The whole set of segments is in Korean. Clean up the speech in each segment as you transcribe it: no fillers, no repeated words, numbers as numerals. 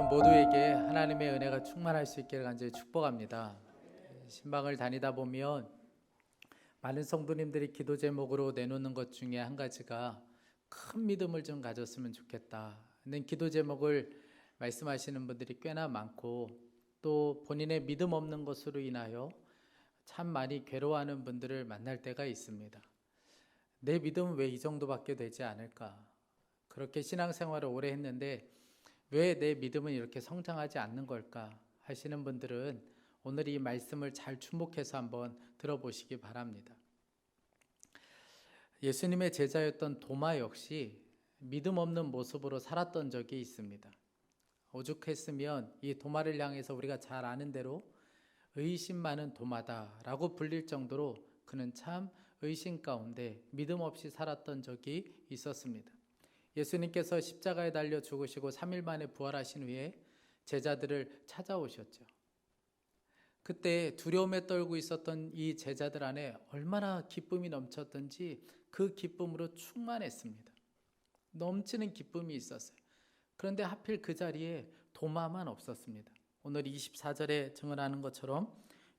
모두에게 하나님의 은혜가 충만할 수 있기를 간절히 축복합니다. 신방을 다니다 보면 많은 성도님들이 기도 제목으로 내놓는 것 중에 한 가지가 큰 믿음을 좀 가졌으면 좋겠다는 기도 제목을 말씀하시는 분들이 꽤나 많고, 또 본인의 믿음 없는 것으로 인하여 참 많이 괴로워하는 분들을 만날 때가 있습니다. 내 믿음은 왜 이 정도밖에 되지 않을까? 그렇게 신앙생활을 오래 했는데 왜 내 믿음은 이렇게 성장하지 않는 걸까 하시는 분들은 오늘 이 말씀을 잘 주목해서 한번 들어보시기 바랍니다. 예수님의 제자였던 도마 역시 믿음 없는 모습으로 살았던 적이 있습니다. 오죽했으면 이 도마를 향해서 우리가 잘 아는 대로 의심 많은 도마다라고 불릴 정도로 그는 참 의심 가운데 믿음 없이 살았던 적이 있었습니다. 예수님께서 십자가에 달려 죽으시고 3일 만에 부활하신 후에 제자들을 찾아오셨죠. 그때 두려움에 떨고 있었던 이 제자들 안에 얼마나 기쁨이 넘쳤던지 그 기쁨으로 충만했습니다. 넘치는 기쁨이 있었어요. 그런데 하필 그 자리에 도마만 없었습니다. 오늘 24절에 증언하는 것처럼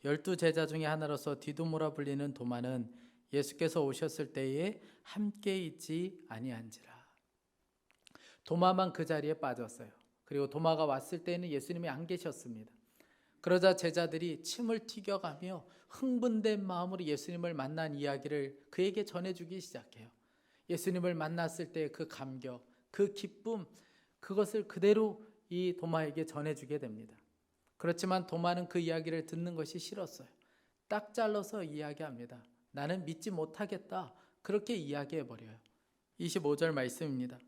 12제자 중에 하나로서 디두모라 불리는 도마는 예수께서 오셨을 때에 함께 있지 아니한지라. 도마만 그 자리에 빠졌어요. 그리고 도마가 왔을 때는 예수님이 안 계셨습니다. 그러자 제자들이 침을 튀겨가며 흥분된 마음으로 예수님을 만난 이야기를 그에게 전해주기 시작해요. 예수님을 만났을 때 그 감격, 그 기쁨, 그것을 그대로 이 도마에게 전해주게 됩니다. 그렇지만 도마는 그 이야기를 듣는 것이 싫었어요. 딱 잘라서 이야기합니다. 나는 믿지 못하겠다. 그렇게 이야기해버려요. 25절 말씀입니다.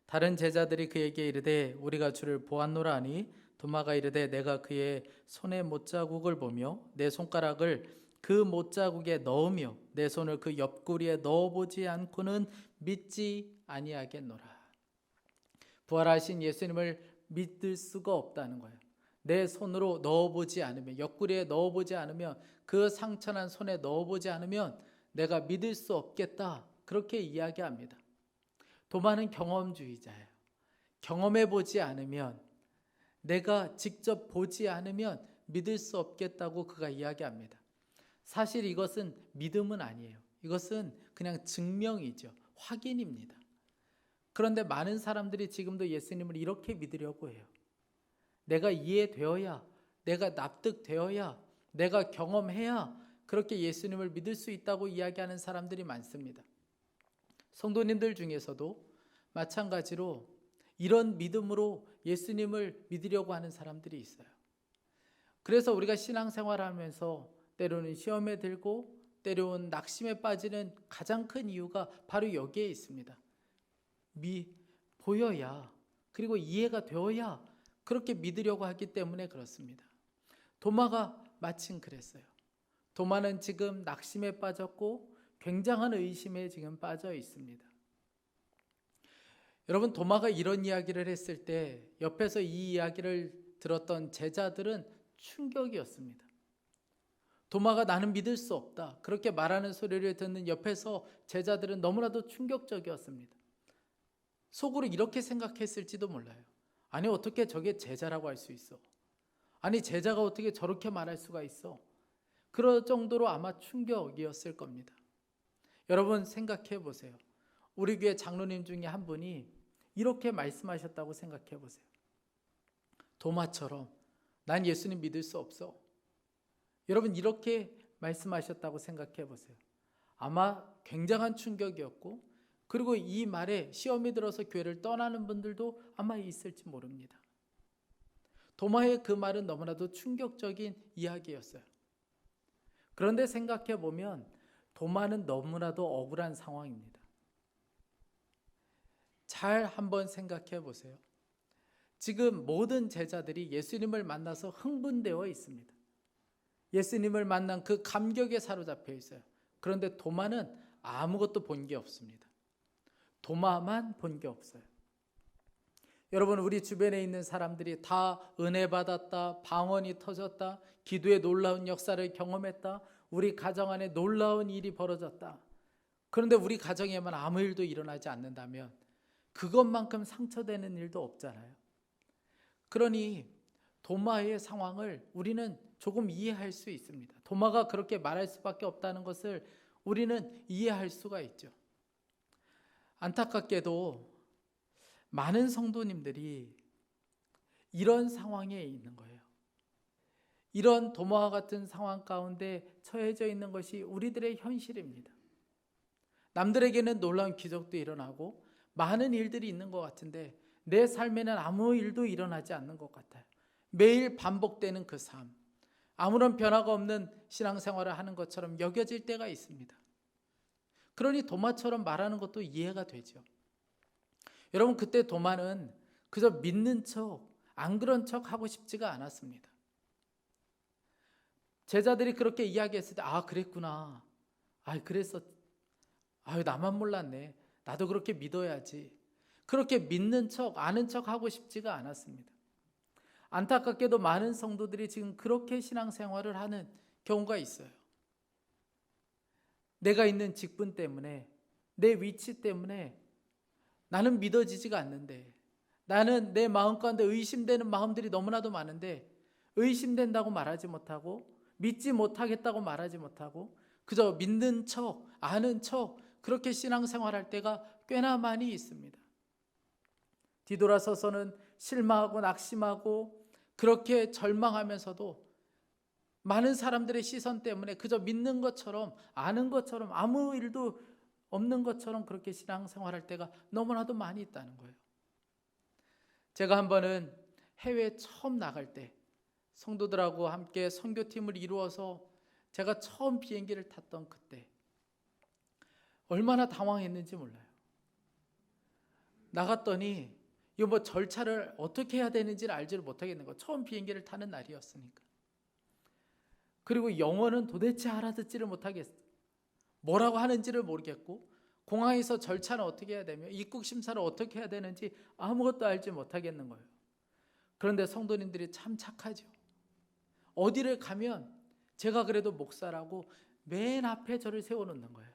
다른 제자들이 그에게 이르되 우리가 주를 보았노라 하니 도마가 이르되 내가 그의 손의 못자국을 보며 내 손가락을 그 못자국에 넣으며 내 손을 그 옆구리에 넣어보지 않고는 믿지 아니하겠노라. 부활하신 예수님을 믿을 수가 없다는 거예요. 내 손으로 넣어보지 않으면, 옆구리에 넣어보지 않으면, 그 상처난 손에 넣어보지 않으면 내가 믿을 수 없겠다. 그렇게 이야기합니다. 도마는 경험주의자예요. 경험해보지 않으면, 내가 직접 보지 않으면 믿을 수 없겠다고 그가 이야기합니다. 사실 이것은 믿음은 아니에요. 이것은 그냥 증명이죠. 확인입니다. 그런데 많은 사람들이 지금도 예수님을 이렇게 믿으려고 해요. 내가 이해되어야, 내가 납득되어야, 내가 경험해야 그렇게 예수님을 믿을 수 있다고 이야기하는 사람들이 많습니다. 성도님들 중에서도 마찬가지로 이런 믿음으로 예수님을 믿으려고 하는 사람들이 있어요. 그래서 우리가 신앙생활을 하면서 때로는 시험에 들고 때로는 낙심에 빠지는 가장 큰 이유가 바로 여기에 있습니다. 보여야, 그리고 이해가 되어야 그렇게 믿으려고 하기 때문에 그렇습니다. 도마가 마침 그랬어요. 도마는 지금 낙심에 빠졌고 굉장한 의심에 지금 빠져 있습니다. 여러분, 도마가 이런 이야기를 했을 때 옆에서 이 이야기를 들었던 제자들은 충격이었습니다. 도마가 나는 믿을 수 없다. 그렇게 말하는 소리를 듣는 옆에서 제자들은 너무나도 충격적이었습니다. 속으로 이렇게 생각했을지도 몰라요. 아니, 어떻게 저게 제자라고 할 수 있어? 아니, 제자가 어떻게 저렇게 말할 수가 있어? 그럴 정도로 아마 충격이었을 겁니다. 여러분, 생각해 보세요. 우리 교회 장로님 중에 한 분이 이렇게 말씀하셨다고 생각해 보세요. 도마처럼 난 예수님 믿을 수 없어. 여러분, 이렇게 말씀하셨다고 생각해 보세요. 아마 굉장한 충격이었고, 그리고 이 말에 시험이 들어서 교회를 떠나는 분들도 아마 있을지 모릅니다. 도마의 그 말은 너무나도 충격적인 이야기였어요. 그런데 생각해 보면 도마는 너무나도 억울한 상황입니다. 잘 한번 생각해 보세요. 지금 모든 제자들이 예수님을 만나서 흥분되어 있습니다. 예수님을 만난 그 감격에 사로잡혀 있어요. 그런데 도마는 아무것도 본 게 없습니다. 도마만 본 게 없어요. 여러분, 우리 주변에 있는 사람들이 다 은혜 받았다, 방언이 터졌다, 기도의 놀라운 역사를 경험했다, 우리 가정 안에 놀라운 일이 벌어졌다. 그런데 우리 가정에만 아무 일도 일어나지 않는다면 그것만큼 상처되는 일도 없잖아요. 그러니 도마의 상황을 우리는 조금 이해할 수 있습니다. 도마가 그렇게 말할 수밖에 없다는 것을 우리는 이해할 수가 있죠. 안타깝게도 많은 성도님들이 이런 상황에 있는 거예요. 이런 도마와 같은 상황 가운데 처해져 있는 것이 우리들의 현실입니다. 남들에게는 놀라운 기적도 일어나고 많은 일들이 있는 것 같은데 내 삶에는 아무 일도 일어나지 않는 것 같아요. 매일 반복되는 그 삶, 아무런 변화가 없는 신앙생활을 하는 것처럼 여겨질 때가 있습니다. 그러니 도마처럼 말하는 것도 이해가 되죠. 여러분, 그때 도마는 그저 믿는 척, 안 그런 척 하고 싶지가 않았습니다. 제자들이 그렇게 이야기했을 때, 아, 그랬구나. 아, 그랬어. 아유, 나만 몰랐네. 나도 그렇게 믿어야지. 그렇게 믿는 척, 아는 척 하고 싶지가 않았습니다. 안타깝게도 많은 성도들이 지금 그렇게 신앙생활을 하는 경우가 있어요. 내가 있는 직분 때문에, 내 위치 때문에 나는 믿어지지가 않는데, 나는 내 마음 가운데 의심되는 마음들이 너무나도 많은데 의심된다고 말하지 못하고 믿지 못하겠다고 말하지 못하고 그저 믿는 척, 아는 척 그렇게 신앙생활할 때가 꽤나 많이 있습니다. 뒤돌아서서는 실망하고 낙심하고 그렇게 절망하면서도 많은 사람들의 시선 때문에 그저 믿는 것처럼 아는 것처럼 아무 일도 없는 것처럼 그렇게 신앙생활할 때가 너무나도 많이 있다는 거예요. 제가 한 번은 해외에 처음 나갈 때 성도들하고 함께 선교팀을 이루어서 제가 처음 비행기를 탔던 그때 얼마나 당황했는지 몰라요. 나갔더니 이거 뭐 절차를 어떻게 해야 되는지를 알지를 못하겠는 거예요. 처음 비행기를 타는 날이었으니까. 그리고 영어는 도대체 알아듣지를 못하겠어요. 뭐라고 하는지를 모르겠고 공항에서 절차는 어떻게 해야 되며 입국 심사를 어떻게 해야 되는지 아무것도 알지 못하겠는 거예요. 그런데 성도님들이 참 착하죠. 어디를 가면 제가 그래도 목사라고 맨 앞에 저를 세워놓는 거예요.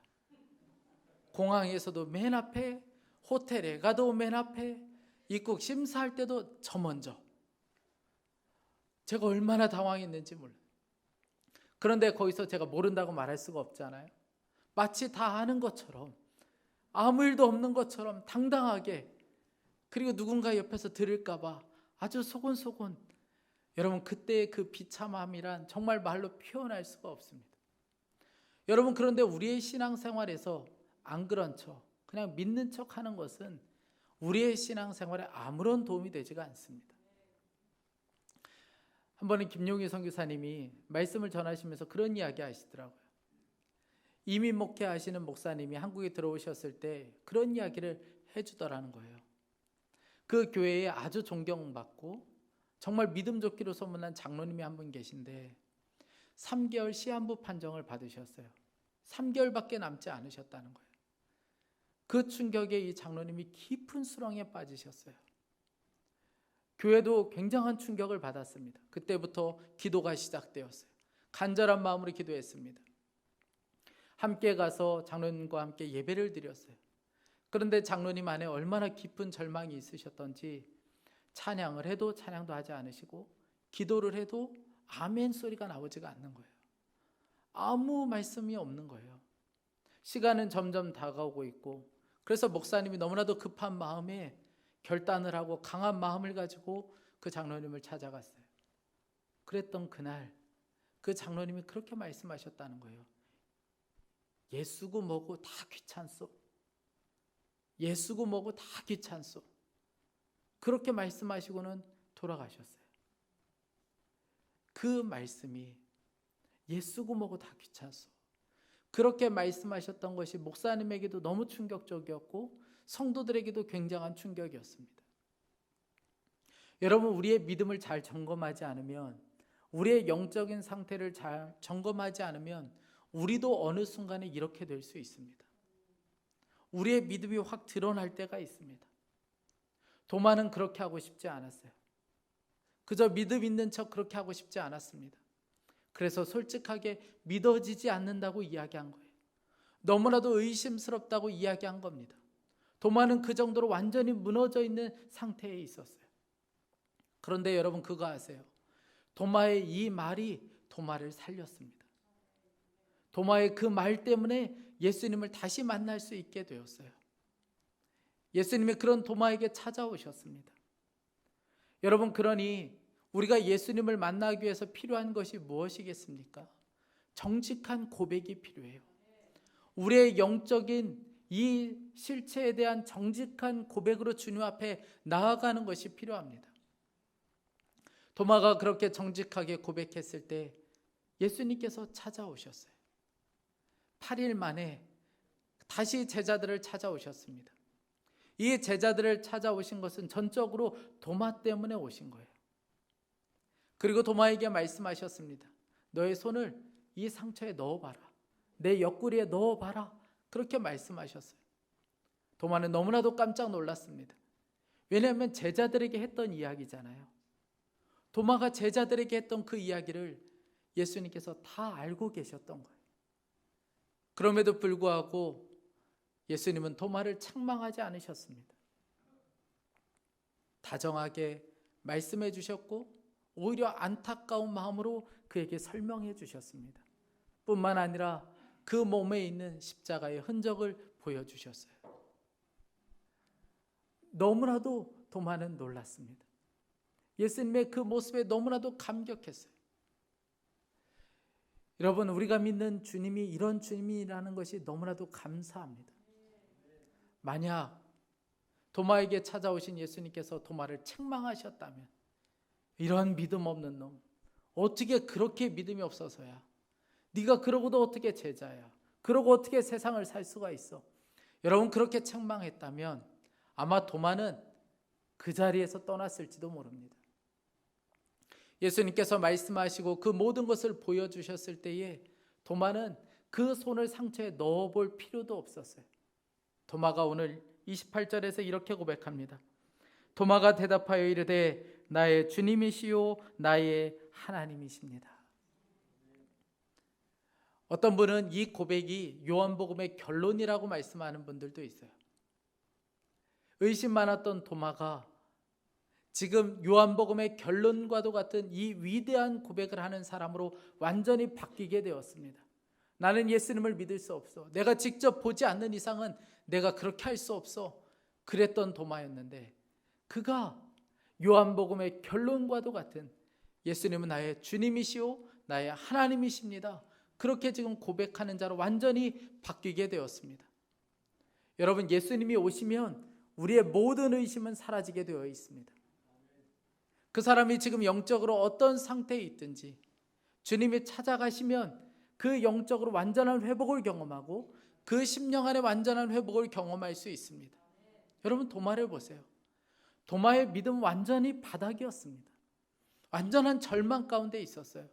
공항에서도 맨 앞에, 호텔에 가도 맨 앞에, 입국 심사할 때도 저 먼저. 제가 얼마나 당황했는지 몰라요. 그런데 거기서 제가 모른다고 말할 수가 없잖아요. 마치 다 아는 것처럼 아무 일도 없는 것처럼 당당하게, 그리고 누군가 옆에서 들을까 봐 아주 소곤소곤. 여러분, 그때의 그 비참함이란 정말 말로 표현할 수가 없습니다. 여러분, 그런데 우리의 신앙생활에서 안 그런 척, 그냥 믿는 척 하는 것은 우리의 신앙생활에 아무런 도움이 되지가 않습니다. 한 번은 김용희 선교사님이 말씀을 전하시면서 그런 이야기 하시더라고요. 이민 목회하시는 목사님이 한국에 들어오셨을 때 그런 이야기를 해주더라는 거예요. 그 교회에 아주 존경받고 정말 믿음 좋기로 소문난 장로님이 한 분 계신데 3개월 시한부 판정을 받으셨어요. 3개월밖에 남지 않으셨다는 거예요. 그 충격에 이 장로님이 깊은 수렁에 빠지셨어요. 교회도 굉장한 충격을 받았습니다. 그때부터 기도가 시작되었어요. 간절한 마음으로 기도했습니다. 함께 가서 장로님과 함께 예배를 드렸어요. 그런데 장로님 안에 얼마나 깊은 절망이 있으셨던지 찬양을 해도 찬양도 하지 않으시고 기도를 해도 아멘 소리가 나오지가 않는 거예요. 아무 말씀이 없는 거예요. 시간은 점점 다가오고 있고, 그래서 목사님이 너무나도 급한 마음에 결단을 하고 강한 마음을 가지고 그 장로님을 찾아갔어요. 그랬던 그날 그 장로님이 그렇게 말씀하셨다는 거예요. 예수고 뭐고 다 귀찮소. 예수고 뭐고 다 귀찮소. 그렇게 말씀하시고는 돌아가셨어요. 그 말씀이 예수고 뭐고 다 귀찮소. 그렇게 말씀하셨던 것이 목사님에게도 너무 충격적이었고 성도들에게도 굉장한 충격이었습니다. 여러분, 우리의 믿음을 잘 점검하지 않으면, 우리의 영적인 상태를 잘 점검하지 않으면 우리도 어느 순간에 이렇게 될 수 있습니다. 우리의 믿음이 확 드러날 때가 있습니다. 도마는 그렇게 하고 싶지 않았어요. 그저 믿음 있는 척 그렇게 하고 싶지 않았습니다. 그래서 솔직하게 믿어지지 않는다고 이야기한 거예요. 너무나도 의심스럽다고 이야기한 겁니다. 도마는 그 정도로 완전히 무너져 있는 상태에 있었어요. 그런데 여러분 그거 아세요? 도마의 이 말이 도마를 살렸습니다. 도마의 그 말 때문에 예수님을 다시 만날 수 있게 되었어요. 예수님이 그런 도마에게 찾아오셨습니다. 여러분, 그러니 우리가 예수님을 만나기 위해서 필요한 것이 무엇이겠습니까? 정직한 고백이 필요해요. 우리의 영적인 이 실체에 대한 정직한 고백으로 주님 앞에 나아가는 것이 필요합니다. 도마가 그렇게 정직하게 고백했을 때 예수님께서 찾아오셨어요. 8일 만에 다시 제자들을 찾아오셨습니다. 이 제자들을 찾아오신 것은 전적으로 도마 때문에 오신 거예요. 그리고 도마에게 말씀하셨습니다. 너의 손을 이 상처에 넣어봐라. 내 옆구리에 넣어봐라. 그렇게 말씀하셨어요. 도마는 너무나도 깜짝 놀랐습니다. 왜냐하면 제자들에게 했던 이야기잖아요. 도마가 제자들에게 했던 그 이야기를 예수님께서 다 알고 계셨던 거예요. 그럼에도 불구하고 예수님은 도마를 책망하지 않으셨습니다. 다정하게 말씀해 주셨고 오히려 안타까운 마음으로 그에게 설명해 주셨습니다. 뿐만 아니라 그 몸에 있는 십자가의 흔적을 보여주셨어요. 너무나도 도마는 놀랐습니다. 예수님의 그 모습에 너무나도 감격했어요. 여러분, 우리가 믿는 주님이 이런 주님이라는 것이 너무나도 감사합니다. 만약 도마에게 찾아오신 예수님께서 도마를 책망하셨다면, 이런 믿음 없는 놈, 어떻게 그렇게 믿음이 없어서야, 네가 그러고도 어떻게 제자야, 그러고 어떻게 세상을 살 수가 있어, 여러분 그렇게 책망했다면 아마 도마는 그 자리에서 떠났을지도 모릅니다. 예수님께서 말씀하시고 그 모든 것을 보여주셨을 때에 도마는 그 손을 상처에 넣어볼 필요도 없었어요. 도마가 오늘 28절에서 이렇게 고백합니다. 도마가 대답하여 이르되 나의 주님이시요 나의 하나님이십니다. 어떤 분은 이 고백이 요한복음의 결론이라고 말씀하는 분들도 있어요. 의심 많았던 도마가 지금 요한복음의 결론과도 같은 이 위대한 고백을 하는 사람으로 완전히 바뀌게 되었습니다. 나는 예수님을 믿을 수 없어. 내가 직접 보지 않는 이상은 내가 그렇게 할 수 없어. 그랬던 도마였는데 그가 요한복음의 결론과도 같은 예수님은 나의 주님이시오 나의 하나님이십니다. 그렇게 지금 고백하는 자로 완전히 바뀌게 되었습니다. 여러분, 예수님이 오시면 우리의 모든 의심은 사라지게 되어 있습니다. 그 사람이 지금 영적으로 어떤 상태에 있든지 주님이 찾아가시면 그 영적으로 완전한 회복을 경험하고 그 심령 안에 완전한 회복을 경험할 수 있습니다. 여러분, 도마를 보세요. 도마의 믿음은 완전히 바닥이었습니다. 완전한 절망 가운데 있었어요.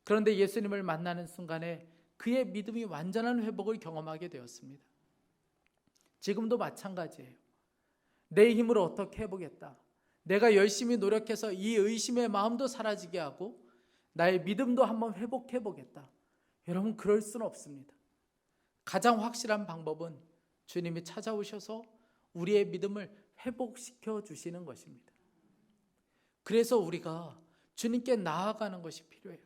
그런데 예수님을 만나는 순간에 그의 믿음이 완전한 회복을 경험하게 되었습니다. 지금도 마찬가지예요. 내 힘으로 어떻게 해보겠다. 내가 열심히 노력해서 이 의심의 마음도 사라지게 하고 나의 믿음도 한번 회복해 보겠다. 여러분, 그럴 수는 없습니다. 가장 확실한 방법은 주님이 찾아오셔서 우리의 믿음을 회복시켜 주시는 것입니다. 그래서 우리가 주님께 나아가는 것이 필요해요.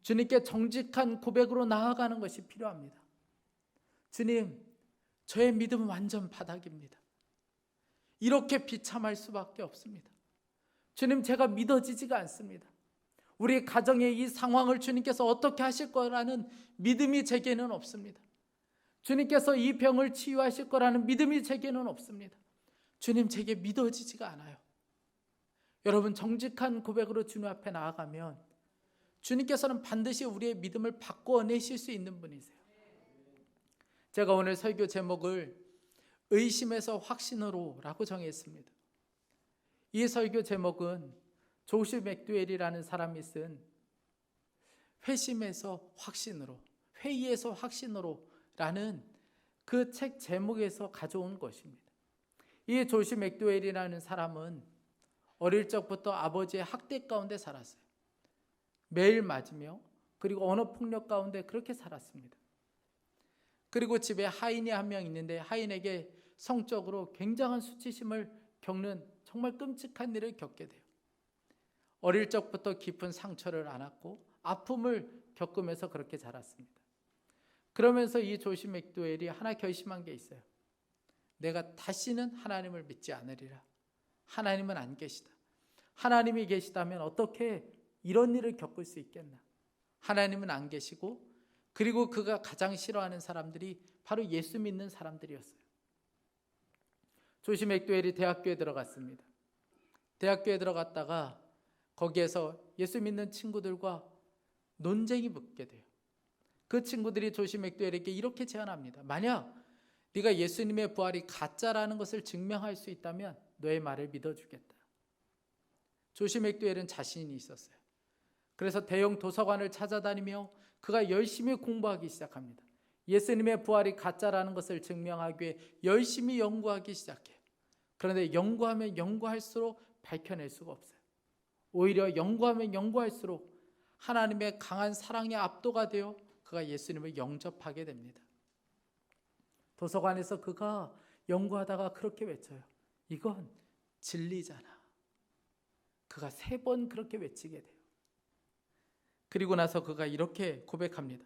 주님께 정직한 고백으로 나아가는 것이 필요합니다. 주님, 저의 믿음은 완전 바닥입니다. 이렇게 비참할 수밖에 없습니다. 주님, 제가 믿어지지가 않습니다. 우리 가정의 이 상황을 주님께서 어떻게 하실 거라는 믿음이 제게는 없습니다. 주님께서 이 병을 치유하실 거라는 믿음이 제게는 없습니다. 주님, 제게 믿어지지가 않아요. 여러분, 정직한 고백으로 주님 앞에 나아가면 주님께서는 반드시 우리의 믿음을 바꿔내실 수 있는 분이세요. 제가 오늘 설교 제목을 의심에서 확신으로 라고 정했습니다. 이 설교 제목은 조시 맥두웰이라는 사람이 쓴 회심에서 확신으로, 회의에서 확신으로 라는 그 책 제목에서 가져온 것입니다. 이 조시 맥두웰이라는 사람은 어릴 적부터 아버지의 학대 가운데 살았어요. 매일 맞으며 그리고 언어폭력 가운데 그렇게 살았습니다. 그리고 집에 하인이 한 명 있는데 하인에게 성적으로 굉장한 수치심을 겪는 정말 끔찍한 일을 겪게 돼요. 어릴 적부터 깊은 상처를 안았고 아픔을 겪으면서 그렇게 자랐습니다. 그러면서 이 조시 맥도웰이 하나 결심한 게 있어요. 내가 다시는 하나님을 믿지 않으리라. 하나님은 안 계시다. 하나님이 계시다면 어떻게 이런 일을 겪을 수 있겠나. 하나님은 안 계시고, 그리고 그가 가장 싫어하는 사람들이 바로 예수 믿는 사람들이었어요. 조시 맥도웰이 대학교에 들어갔습니다. 대학교에 들어갔다가 거기에서 예수 믿는 친구들과 논쟁이 붙게 돼요. 그 친구들이 조시 맥도웰에게 이렇게 제안합니다. 만약 네가 예수님의 부활이 가짜라는 것을 증명할 수 있다면 너의 말을 믿어주겠다. 조시 맥도웰은 자신이 있었어요. 그래서 대형 도서관을 찾아다니며 그가 열심히 공부하기 시작합니다. 예수님의 부활이 가짜라는 것을 증명하기 위해 열심히 연구하기 시작해요. 그런데 연구하면 연구할수록 밝혀낼 수가 없어요. 오히려 연구하면 연구할수록 하나님의 강한 사랑에 압도가 되어 그가 예수님을 영접하게 됩니다. 도서관에서 그가 연구하다가 그렇게 외쳐요. 이건 진리잖아. 그가 3번 그렇게 외치게 돼요. 그리고 나서 그가 이렇게 고백합니다.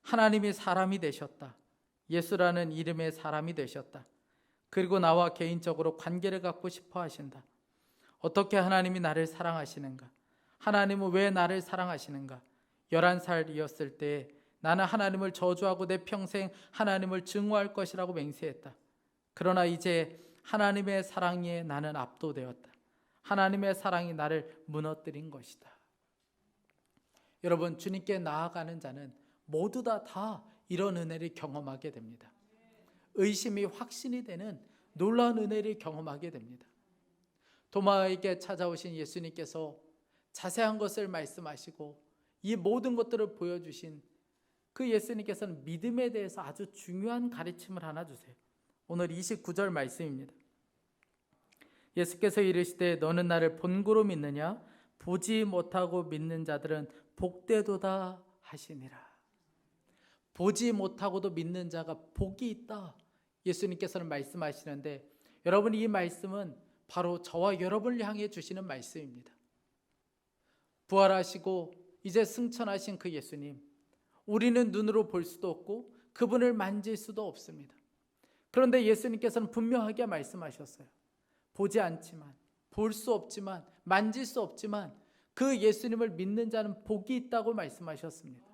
하나님이 사람이 되셨다. 예수라는 이름의 사람이 되셨다. 그리고 나와 개인적으로 관계를 갖고 싶어 하신다. 어떻게 하나님이 나를 사랑하시는가? 하나님은 왜 나를 사랑하시는가? 11살이었을 때 나는 하나님을 저주하고 내 평생 하나님을 증오할 것이라고 맹세했다. 그러나 이제 하나님의 사랑에 나는 압도되었다. 하나님의 사랑이 나를 무너뜨린 것이다. 여러분, 주님께 나아가는 자는 모두 다 이런 은혜를 경험하게 됩니다. 의심이 확신이 되는 놀라운 은혜를 경험하게 됩니다. 도마에게 찾아오신 예수님께서 자세한 것을 말씀하시고 이 모든 것들을 보여주신 그 예수님께서는 믿음에 대해서 아주 중요한 가르침을 하나 주세요. 오늘 29절 말씀입니다. 예수께서 이르시되 너는 나를 본고로 믿느냐? 보지 못하고 믿는 자들은 복되도다 하시니라. 보지 못하고도 믿는 자가 복이 있다. 예수님께서는 말씀하시는데, 여러분, 이 말씀은 바로 저와 여러분을 향해 주시는 말씀입니다. 부활하시고 이제 승천하신 그 예수님, 우리는 눈으로 볼 수도 없고 그분을 만질 수도 없습니다. 그런데 예수님께서는 분명하게 말씀하셨어요. 보지 않지만, 볼 수 없지만, 만질 수 없지만 그 예수님을 믿는 자는 복이 있다고 말씀하셨습니다.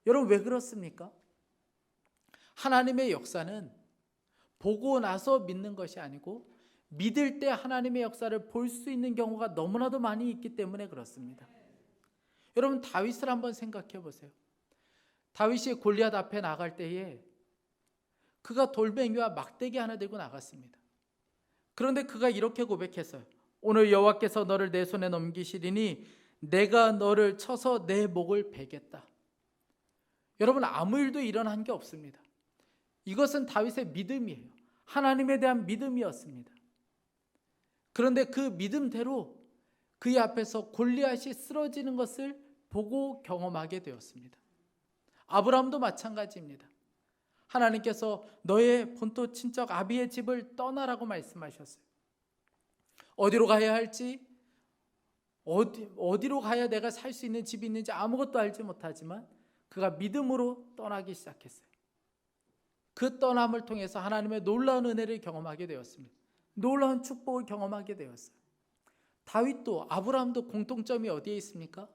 여러분, 왜 그렇습니까? 하나님의 역사는 보고 나서 믿는 것이 아니고 믿을 때 하나님의 역사를 볼 수 있는 경우가 너무나도 많이 있기 때문에 그렇습니다. 여러분, 다윗을 한번 생각해 보세요. 다윗이 골리앗 앞에 나갈 때에 그가 돌멩이와 막대기 하나 들고 나갔습니다. 그런데 그가 이렇게 고백했어요. 오늘 여호와께서 너를 내 손에 넘기시리니 내가 너를 쳐서 내 목을 베겠다. 여러분, 아무 일도 일어난 게 없습니다. 이것은 다윗의 믿음이에요. 하나님에 대한 믿음이었습니다. 그런데 그 믿음대로 그의 앞에서 골리앗이 쓰러지는 것을 보고 경험하게 되었습니다. 아브라함도 마찬가지입니다. 하나님께서 너의 본토 친척 아비의 집을 떠나라고 말씀하셨어요. 어디로 가야 할지, 어디로 가야 내가 살 수 있는 집이 있는지 아무것도 알지 못하지만 그가 믿음으로 떠나기 시작했어요. 그 떠남을 통해서 하나님의 놀라운 은혜를 경험하게 되었습니다. 놀라운 축복을 경험하게 되었어요. 다윗도 아브라함도 공통점이 어디에 있습니까?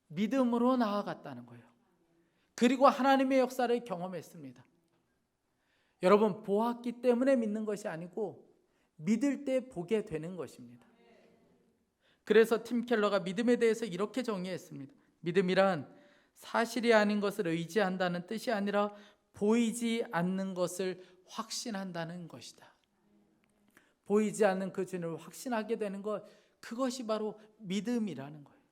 믿음으로 나아갔다는 거예요. 그리고 하나님의 역사를 경험했습니다. 여러분, 보았기 때문에 믿는 것이 아니고 믿을 때 보게 되는 것입니다. 그래서 팀 켈러가 믿음에 대해서 이렇게 정의했습니다. 믿음이란 사실이 아닌 것을 의지한다는 뜻이 아니라 보이지 않는 것을 확신한다는 것이다. 보이지 않는 그 주님을 확신하게 되는 것, 그것이 바로 믿음이라는 거예요.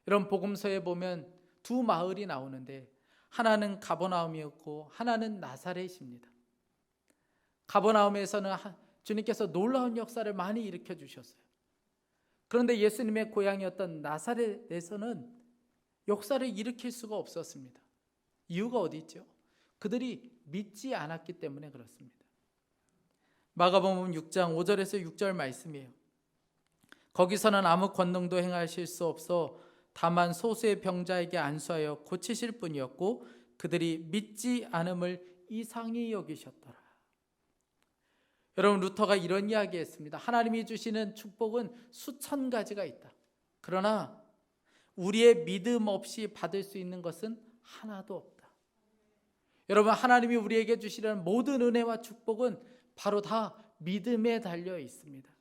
이런 복음서에 보면 두 마을이 나오는데 하나는 가버나움이었고 하나는 나사렛입니다. 가버나움에서는 주님께서 놀라운 역사를 많이 일으켜 주셨어요. 그런데 예수님의 고향이었던 나사렛에서는 역사를 일으킬 수가 없었습니다. 이유가 어디 있죠? 그들이 믿지 않았기 때문에 그렇습니다. 마가복음 6장 5절에서 6절 말씀이에요. 거기서는 아무 권능도 행하실 수 없어 다만 소수의 병자에게 안수하여 고치실 뿐이었고 그들이 믿지 않음을 이상히 여기셨더라. 여러분, 루터가 이런 이야기했습니다. 하나님이 주시는 축복은 수천 가지가 있다. 그러나 우리의 믿음 없이 받을 수 있는 것은 하나도 없다. 여러분, 하나님이 우리에게 주시려는 모든 은혜와 축복은 바로 다 믿음에 달려 있습니다.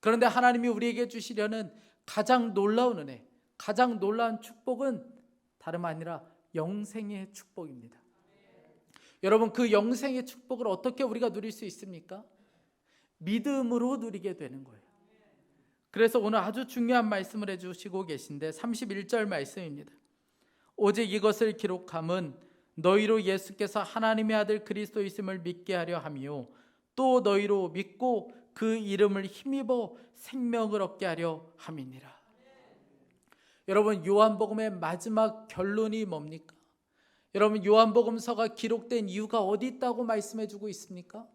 그런데 하나님이 우리에게 주시려는 가장 놀라운 은혜, 가장 놀라운 축복은 다름 아니라 영생의 축복입니다. 여러분, 그 영생의 축복을 어떻게 우리가 누릴 수 있습니까? 믿음으로 누리게 되는 거예요. 그래서 오늘 아주 중요한 말씀을 해주시고 계신데 31절 말씀입니다. 오직 이것을 기록함은 너희로 예수께서 하나님의 아들 그리스도이심을 믿게 하려 함이요 또 너희로 믿고 그 이름을 힘입어 생명을 얻게 하려 함이니라. 여러분, 요한복음의 마지막 결론이 뭡니까? 여러분, 요한복음서가 기록된 이유가 어디 있다고 말씀해 주고 있습니까?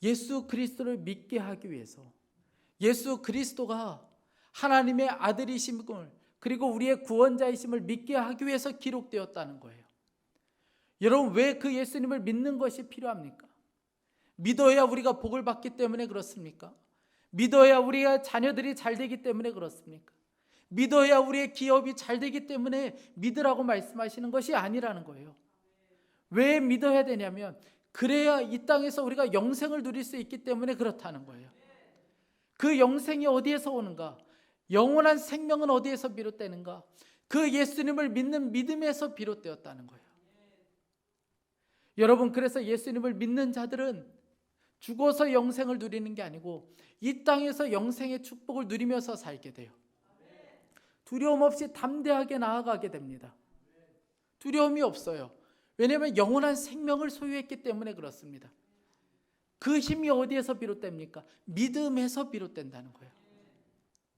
예수 그리스도를 믿게 하기 위해서, 예수 그리스도가 하나님의 아들이심을 그리고 우리의 구원자이심을 믿게 하기 위해서 기록되었다는 거예요. 여러분, 왜 그 예수님을 믿는 것이 필요합니까? 믿어야 우리가 복을 받기 때문에 그렇습니까? 믿어야 우리의 자녀들이 잘 되기 때문에 그렇습니까? 믿어야 우리의 기업이 잘 되기 때문에 믿으라고 말씀하시는 것이 아니라는 거예요. 왜 믿어야 되냐면 그래야 이 땅에서 우리가 영생을 누릴 수 있기 때문에 그렇다는 거예요. 그 영생이 어디에서 오는가? 영원한 생명은 어디에서 비롯되는가? 그 예수님을 믿는 믿음에서 비롯되었다는 거예요. 여러분, 그래서 예수님을 믿는 자들은 죽어서 영생을 누리는 게 아니고 이 땅에서 영생의 축복을 누리면서 살게 돼요. 두려움 없이 담대하게 나아가게 됩니다. 두려움이 없어요. 왜냐하면 영원한 생명을 소유했기 때문에 그렇습니다. 그 힘이 어디에서 비롯됩니까? 믿음에서 비롯된다는 거예요.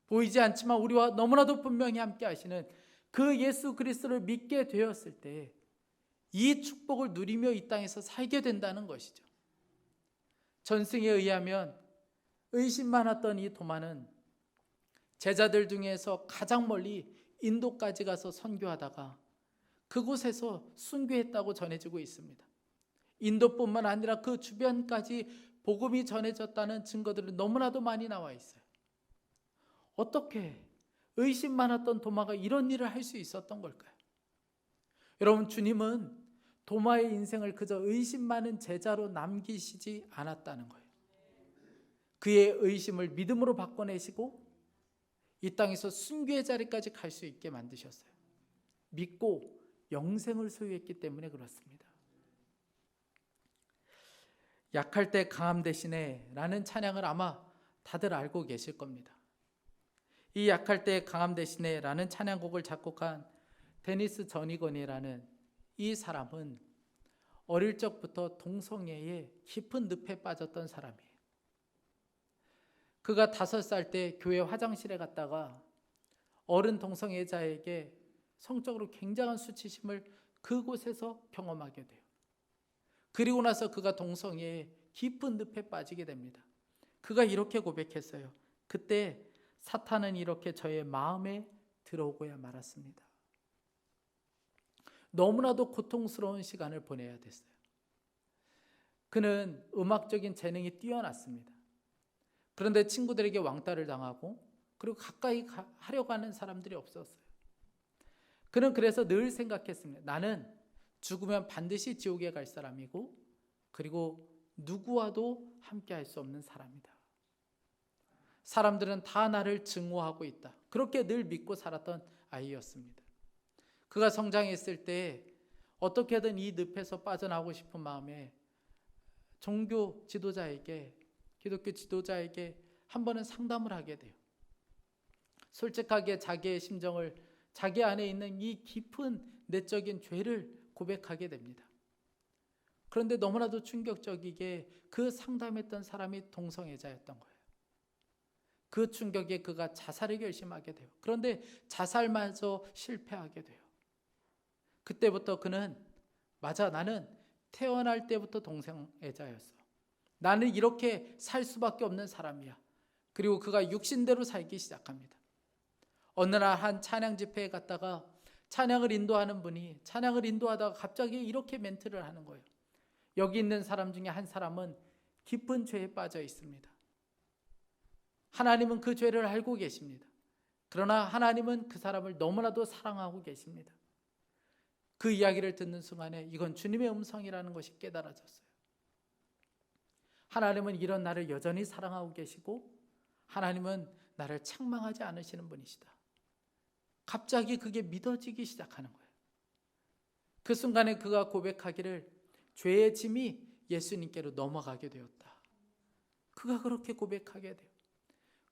보이지 않지만 우리와 너무나도 분명히 함께 하시는 그 예수 그리스도를 믿게 되었을 때 이 축복을 누리며 이 땅에서 살게 된다는 것이죠. 전승에 의하면 의심 많았던 이 도마는 제자들 중에서 가장 멀리 인도까지 가서 선교하다가 그곳에서 순교했다고 전해지고 있습니다. 인도뿐만 아니라 그 주변까지 복음이 전해졌다는 증거들은 너무나도 많이 나와 있어요. 어떻게 의심 많았던 도마가 이런 일을 할 수 있었던 걸까요? 여러분, 주님은 도마의 인생을 그저 의심 많은 제자로 남기시지 않았다는 거예요. 그의 의심을 믿음으로 바꿔내시고 이 땅에서 순교의 자리까지 갈 수 있게 만드셨어요. 믿고 영생을 소유했기 때문에 그렇습니다. 약할 때 강함 대신에 라는 찬양을 아마 다들 알고 계실 겁니다. 이 약할 때 강함 대신에 라는 찬양곡을 작곡한 데니스 저니건이라는 이 사람은 어릴 적부터 동성애에 깊은 늪에 빠졌던 사람이에요. 그가 5살 때 교회 화장실에 갔다가 어른 동성애자에게 성적으로 굉장한 수치심을 그곳에서 경험하게 돼요. 그리고 나서 그가 동성애에 깊은 늪에 빠지게 됩니다. 그가 이렇게 고백했어요. 그때 사탄은 이렇게 저의 마음에 들어오고야 말았습니다. 너무나도 고통스러운 시간을 보내야 됐어요. 그는 음악적인 재능이 뛰어났습니다. 그런데 친구들에게 왕따를 당하고 그리고 가까이 하려고 하는 사람들이 없었어요. 그는 그래서 늘 생각했습니다. 나는 죽으면 반드시 지옥에 갈 사람이고 그리고 누구와도 함께 할 수 없는 사람이다. 사람들은 다 나를 증오하고 있다. 그렇게 늘 믿고 살았던 아이였습니다. 그가 성장했을 때 어떻게든 이 늪에서 빠져나오고 싶은 마음에 종교 지도자에게, 기독교 지도자에게 한 번은 상담을 하게 돼요. 솔직하게 자기의 심정을, 자기 안에 있는 이 깊은 내적인 죄를 고백하게 됩니다. 그런데 너무나도 충격적이게 그 상담했던 사람이 동성애자였던 거예요. 그 충격에 그가 자살을 결심하게 돼요. 그런데 자살마저 실패하게 돼요. 그때부터 그는 맞아, 나는 태어날 때부터 동성애자였어. 나는 이렇게 살 수밖에 없는 사람이야. 그리고 그가 육신대로 살기 시작합니다. 어느 날 한 찬양 집회에 갔다가 찬양을 인도하는 분이 찬양을 인도하다가 갑자기 이렇게 멘트를 하는 거예요. 여기 있는 사람 중에 한 사람은 깊은 죄에 빠져 있습니다. 하나님은 그 죄를 알고 계십니다. 그러나 하나님은 그 사람을 너무나도 사랑하고 계십니다. 그 이야기를 듣는 순간에 이건 주님의 음성이라는 것이 깨달아졌어요. 하나님은 이런 나를 여전히 사랑하고 계시고 하나님은 나를 책망하지 않으시는 분이시다. 갑자기 그게 믿어지기 시작하는 거예요. 그 순간에 그가 고백하기를 죄의 짐이 예수님께로 넘어가게 되었다. 그가 그렇게 고백하게 돼요.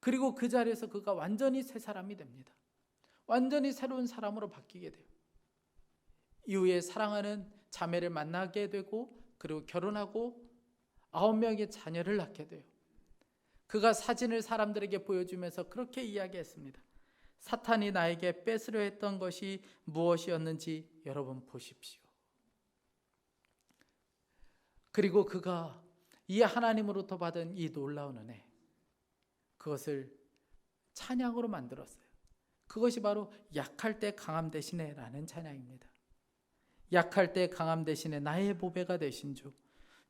그리고 그 자리에서 그가 완전히 새 사람이 됩니다. 완전히 새로운 사람으로 바뀌게 돼요. 이후에 사랑하는 자매를 만나게 되고 그리고 결혼하고 9명의 자녀를 낳게 돼요. 그가 사진을 사람들에게 보여주면서 그렇게 이야기했습니다. 사탄이 나에게 뺏으려 했던 것이 무엇이었는지 여러분 보십시오. 그리고 그가 이 하나님으로부터 받은 이 놀라운 은혜, 그것을 찬양으로 만들었어요. 그것이 바로 약할 때 강함 대신에 라는 찬양입니다. 약할 때 강함 대신에 나의 보배가 되신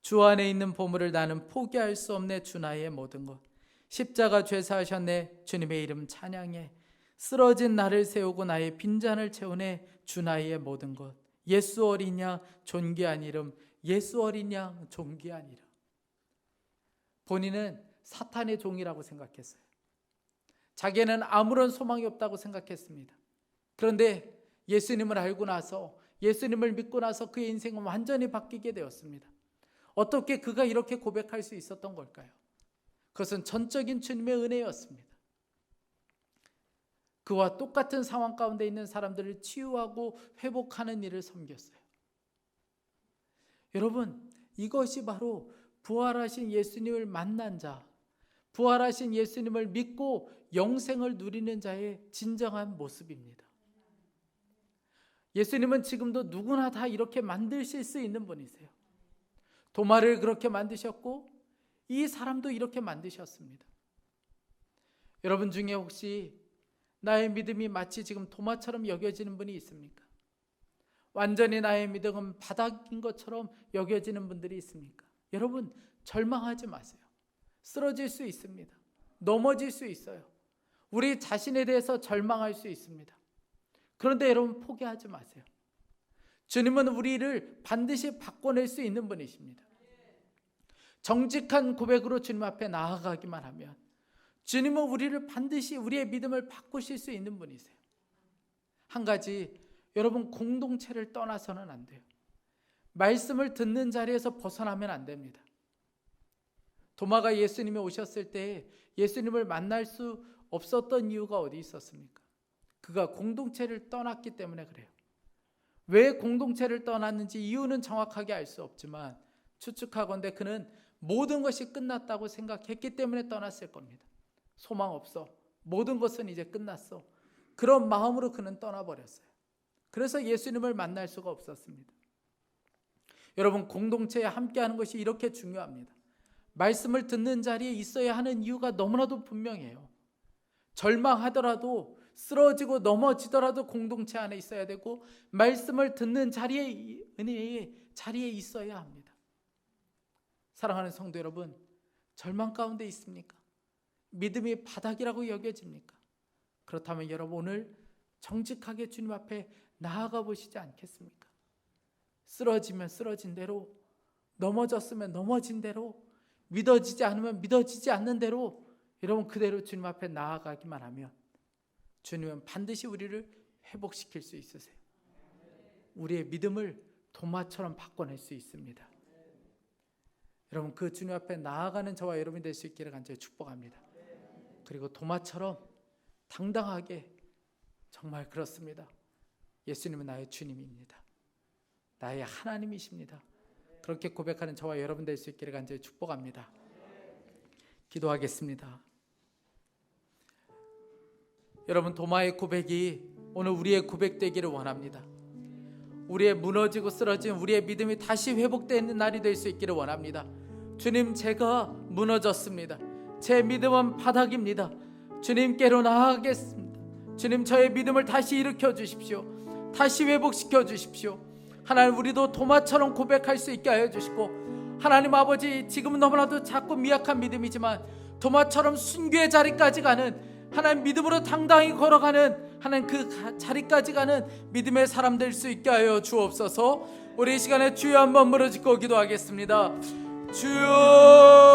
주 안에 있는 보물을 나는 포기할 수 없네. 주 나의 모든 것 십자가 죄사하셨네. 주님의 이름 찬양해. 쓰러진 나를 세우고 나의 빈잔을 채우네. 주 나의 모든 것 예수 어린 양 존귀한 이름 예수 어린 양 존귀한 이름. 본인은 사탄의 종이라고 생각했어요. 자기는 아무런 소망이 없다고 생각했습니다. 그런데 예수님을 알고 나서 예수님을 믿고 나서 그의 인생은 완전히 바뀌게 되었습니다. 어떻게 그가 이렇게 고백할 수 있었던 걸까요? 그것은 전적인 주님의 은혜였습니다. 그와 똑같은 상황 가운데 있는 사람들을 치유하고 회복하는 일을 섬겼어요. 여러분, 이것이 바로 부활하신 예수님을 만난 자, 부활하신 예수님을 믿고 영생을 누리는 자의 진정한 모습입니다. 예수님은 지금도 누구나 다 이렇게 만드실 수 있는 분이세요. 도마를 그렇게 만드셨고 이 사람도 이렇게 만드셨습니다. 여러분 중에 혹시 나의 믿음이 마치 지금 도마처럼 여겨지는 분이 있습니까? 완전히 나의 믿음은 바닥인 것처럼 여겨지는 분들이 있습니까? 여러분, 절망하지 마세요. 쓰러질 수 있습니다. 넘어질 수 있어요. 우리 자신에 대해서 절망할 수 있습니다. 그런데 여러분, 포기하지 마세요. 주님은 우리를 반드시 바꿔낼 수 있는 분이십니다. 정직한 고백으로 주님 앞에 나아가기만 하면 주님은 우리를 반드시 우리의 믿음을 바꾸실 수 있는 분이세요. 한 가지, 여러분, 공동체를 떠나서는 안 돼요. 말씀을 듣는 자리에서 벗어나면 안 됩니다. 도마가 예수님이 오셨을 때 예수님을 만날 수 없었던 이유가 어디 있었습니까? 그가 공동체를 떠났기 때문에 그래요. 왜 공동체를 떠났는지 이유는 정확하게 알 수 없지만 추측하건대 그는 모든 것이 끝났다고 생각했기 때문에 떠났을 겁니다. 소망 없어. 모든 것은 이제 끝났어. 그런 마음으로 그는 떠나버렸어요. 그래서 예수님을 만날 수가 없었습니다. 여러분, 공동체에 함께하는 것이 이렇게 중요합니다. 말씀을 듣는 자리에 있어야 하는 이유가 너무나도 분명해요. 절망하더라도 쓰러지고 넘어지더라도 공동체 안에 있어야 되고 말씀을 듣는 자리에, 은혜의 자리에 있어야 합니다. 사랑하는 성도 여러분, 절망 가운데 있습니까? 믿음이 바닥이라고 여겨집니까? 그렇다면 여러분, 오늘 정직하게 주님 앞에 나아가 보시지 않겠습니까? 쓰러지면 쓰러진 대로, 넘어졌으면 넘어진 대로, 믿어지지 않으면 믿어지지 않는 대로 여러분 그대로 주님 앞에 나아가기만 하면 주님은 반드시 우리를 회복시킬 수 있으세요. 우리의 믿음을 도마처럼 바꿔낼 수 있습니다. 여러분, 그 주님 앞에 나아가는 저와 여러분이 될 수 있기를 간절히 축복합니다. 그리고 도마처럼 당당하게, 정말 그렇습니다. 예수님은 나의 주님입니다. 나의 하나님이십니다. 그렇게 고백하는 저와 여러분 될 수 있기를 간절히 축복합니다. 기도하겠습니다. 여러분, 도마의 고백이 오늘 우리의 고백되기를 원합니다. 우리의 무너지고 쓰러진 우리의 믿음이 다시 회복되는 날이 될 수 있기를 원합니다. 주님, 제가 무너졌습니다. 제 믿음은 바닥입니다. 주님께로 나아가겠습니다. 주님, 저의 믿음을 다시 일으켜 주십시오. 다시 회복시켜 주십시오. 하나님, 우리도 도마처럼 고백할 수 있게 하여 주시고, 하나님 아버지, 지금은 너무나도 작고 미약한 믿음이지만 도마처럼 순교의 자리까지 가는, 하나님 믿음으로 당당히 걸어가는, 하나님 그 자리까지 가는 믿음의 사람 될 수 있게 하여 주옵소서. 우리 이 시간에 주여 한번 부르짖고 기도하겠습니다. 주여,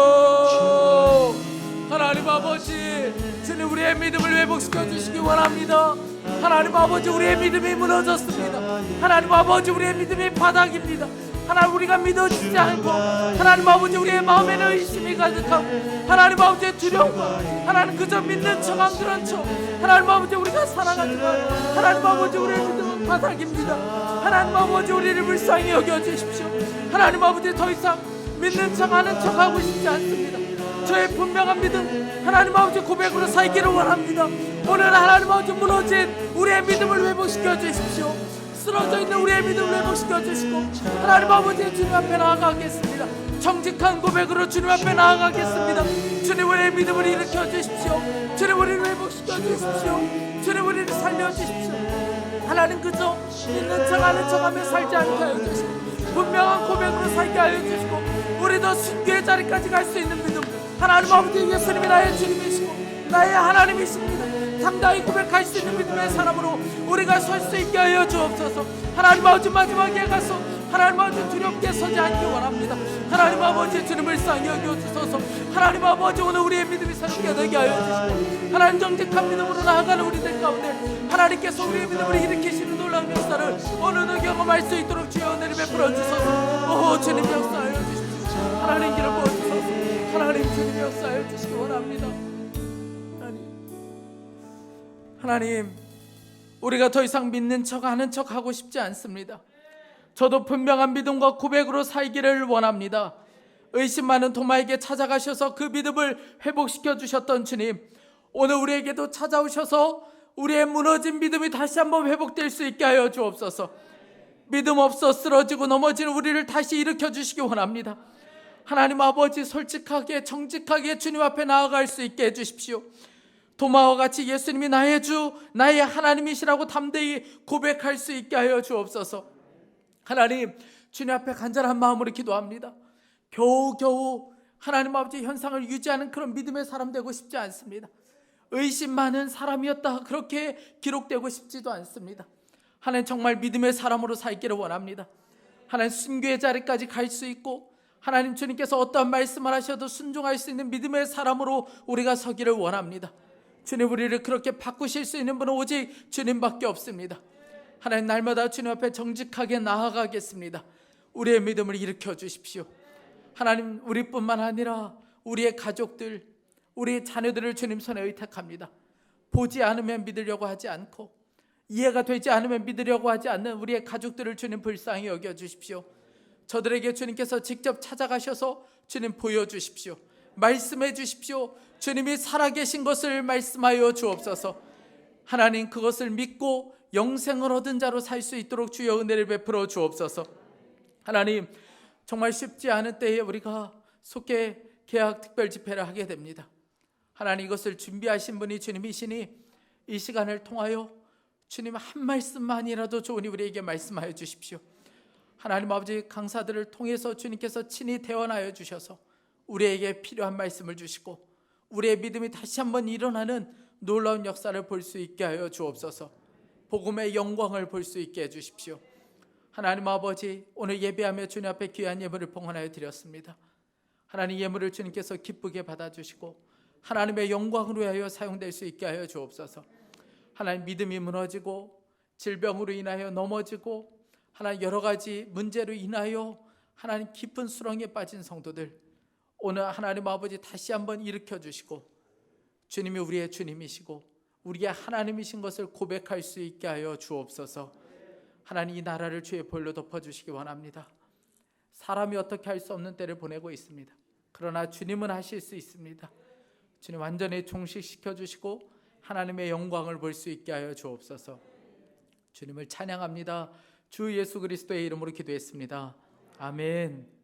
하나님 아버지, 주님 우리의 믿음을 회복시켜 주시기 원합니다. 하나님 아버지, 우리의 믿음이 무너졌습니다. 하나님 아버지, 우리의 믿음이 바닥입니다. 하나님, 우리가 믿어지지 않고, 하나님 아버지, 우리의 마음에는 의심이 가득하고, 하나님 아버지의 두려움과, 하나님 그저 믿는 척한 그런 척, 하나님 아버지, 우리가 살아가지만, 하나님 아버지, 우리의 믿음은 바닥입니다. 하나님 아버지, 우리를 불쌍히 여겨주십시오. 하나님 아버지, 더 이상 믿는 척하는 척하고 싶지 않습니다. 저의 분명한 믿음, 하나님 아버지 고백으로 살기를 원합니다. 오늘 하나님 아버지, 무너진 우리의 믿음을 회복시켜 주십시오. 쓰러져 있는 우리의 믿음을 회복시켜 주시고, 하나님 아버지, 주님 앞에 나아가겠습니다. 정직한 고백으로 주님 앞에 나아가겠습니다. 주님, 우리의 믿음을 일으켜 주십시오. 주님, 우리를 회복시켜 주십시오. 주님, 우리를 살려 주십시오. 하나님, 그저 믿는 척하는 척하며 살지 않게 하여 주시고, 분명한 고백으로 살게 하여 주시고, 우리도 순교의 자리까지 갈 수 있는 믿음, 하나님 아버지, 예수님이 나의 주님이시고 나의 하나님이십니다. 당당히 고백할 수 있는 믿음의 사람으로 우리가 설 수 있게 하여 주옵소서. 하나님 아버지, 마지막에 가서 하나님 아버지 두렵게 서지 않기 원합니다. 하나님 아버지, 주님을 불쌍히 여겨주소서. 하나님 아버지, 오늘 우리의 믿음이 새롭게 되게 하여 주시고, 하나님 정직한 믿음으로 나아가는 우리들 가운데 하나님께서 우리의 믿음을 일으키시는 놀라운 역사를 오늘도 경험할 수 있도록 주여 은혜를 베풀어 주소서. 오 주님, 역사하여 주십시오. 하나님 길을 보여주소서. 하나님, 주님 역사하여 주시기 원합니다. 하나님, 우리가 더 이상 믿는 척 아는 척 하고 싶지 않습니다. 저도 분명한 믿음과 고백으로 살기를 원합니다. 의심 많은 도마에게 찾아가셔서 그 믿음을 회복시켜 주셨던 주님, 오늘 우리에게도 찾아오셔서 우리의 무너진 믿음이 다시 한번 회복될 수 있게 하여 주옵소서. 믿음 없어 쓰러지고 넘어진 우리를 다시 일으켜 주시기 원합니다. 하나님 아버지, 솔직하게 정직하게 주님 앞에 나아갈 수 있게 해주십시오. 도마와 같이 예수님이 나의 주, 나의 하나님이시라고 담대히 고백할 수 있게 하여 주옵소서. 하나님, 주님 앞에 간절한 마음으로 기도합니다. 겨우겨우 하나님 아버지 현상을 유지하는 그런 믿음의 사람 되고 싶지 않습니다. 의심 많은 사람이었다, 그렇게 기록되고 싶지도 않습니다. 하나님, 정말 믿음의 사람으로 살기를 원합니다. 하나님, 순교의 자리까지 갈 수 있고, 하나님 주님께서 어떠한 말씀을 하셔도 순종할 수 있는 믿음의 사람으로 우리가 서기를 원합니다. 주님, 우리를 그렇게 바꾸실 수 있는 분은 오직 주님밖에 없습니다. 하나님, 날마다 주님 앞에 정직하게 나아가겠습니다. 우리의 믿음을 일으켜 주십시오. 하나님, 우리뿐만 아니라 우리의 가족들, 우리의 자녀들을 주님 손에 의탁합니다. 보지 않으면 믿으려고 하지 않고, 이해가 되지 않으면 믿으려고 하지 않는 우리의 가족들을 주님 불쌍히 여겨주십시오. 저들에게 주님께서 직접 찾아가셔서 주님 보여주십시오. 말씀해 주십시오. 주님이 살아계신 것을 말씀하여 주옵소서. 하나님, 그것을 믿고 영생을 얻은 자로 살 수 있도록 주여 은혜를 베풀어 주옵소서. 하나님, 정말 쉽지 않은 때에 우리가 속해 개학 특별 집회를 하게 됩니다. 하나님, 이것을 준비하신 분이 주님이시니 이 시간을 통하여 주님 한 말씀만이라도 좋으니 우리에게 말씀하여 주십시오. 하나님 아버지, 강사들을 통해서 주님께서 친히 대언하여 주셔서 우리에게 필요한 말씀을 주시고 우리의 믿음이 다시 한번 일어나는 놀라운 역사를 볼 수 있게 하여 주옵소서. 복음의 영광을 볼 수 있게 해주십시오. 하나님 아버지, 오늘 예배하며 주님 앞에 귀한 예물을 봉헌하여 드렸습니다. 하나님, 예물을 주님께서 기쁘게 받아주시고 하나님의 영광으로 하여 사용될 수 있게 하여 주옵소서. 하나님, 믿음이 무너지고 질병으로 인하여 넘어지고 하나님 여러 가지 문제로 인하여 하나님 깊은 수렁에 빠진 성도들, 오늘 하나님 아버지 다시 한번 일으켜 주시고 주님이 우리의 주님이시고 우리의 하나님이신 것을 고백할 수 있게 하여 주옵소서. 하나님, 이 나라를 주의 보혈로 덮어주시기 원합니다. 사람이 어떻게 할 수 없는 때를 보내고 있습니다. 그러나 주님은 하실 수 있습니다. 주님, 완전히 종식시켜 주시고 하나님의 영광을 볼 수 있게 하여 주옵소서. 주님을 찬양합니다. 주 예수 그리스도의 이름으로 기도했습니다. 아멘.